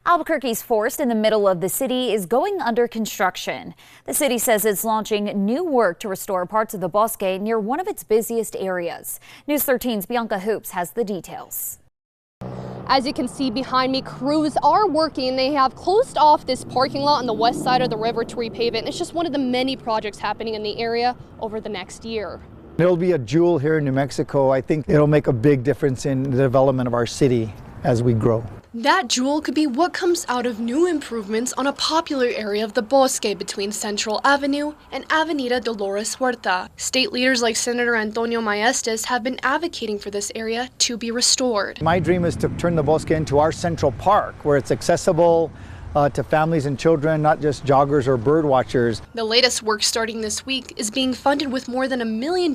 Albuquerque's forest in the middle of the city is going under construction. The city says it's launching new work to restore parts of the Bosque near one of its busiest areas. News 13's Bianca Hoops has the details. As you can see behind me, crews are working. They have closed off this parking lot on the west side of the river to repave it. And it's just one of the many projects happening in the area over the next year. It'll be a jewel here in New Mexico. I think it'll make a big difference in the development of our city as we grow. That jewel could be what comes out of new improvements on a popular area of the Bosque between Central Avenue and Avenida Dolores Huerta. State leaders like Senator Antonio Maestas have been advocating for this area to be restored. My dream is to turn the Bosque into our central park where it's accessible to families and children, not just joggers or bird watchers. The latest work starting this week is being funded with more than $1 million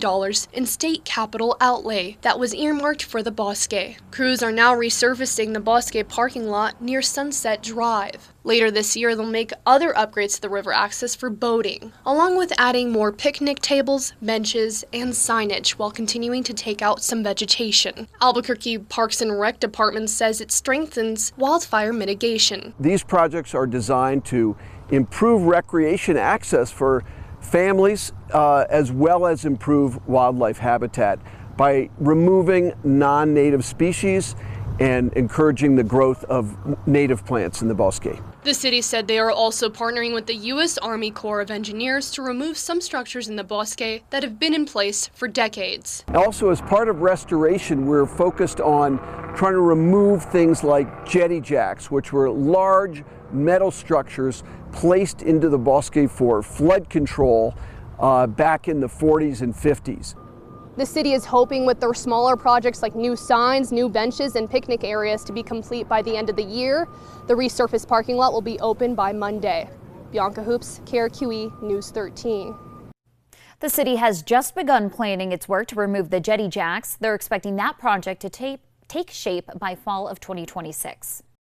in state capital outlay that was earmarked for the Bosque. Crews are now resurfacing the Bosque parking lot near Sunset Drive. Later this year, they'll make other upgrades to the river access for boating, along with adding more picnic tables, benches, and signage while continuing to take out some vegetation. Albuquerque Parks and Rec Department says it strengthens wildfire mitigation. These projects are designed to improve recreation access for families as well as improve wildlife habitat by removing non-native species and encouraging the growth of native plants in the Bosque. The city said they are also partnering with the U.S. Army Corps of Engineers to remove some structures in the Bosque that have been in place for decades. Also, as part of restoration, we're focused on trying to remove things like jetty jacks, which were large metal structures placed into the Bosque for flood control back in the 40s and 50s. The city is hoping with their smaller projects like new signs, new benches, and picnic areas to be complete by the end of the year. The resurfaced parking lot will be open by Monday. Bianca Hoops, KRQE News 13. The city has just begun planning its work to remove the jetty jacks. They're expecting that project to take shape by fall of 2026.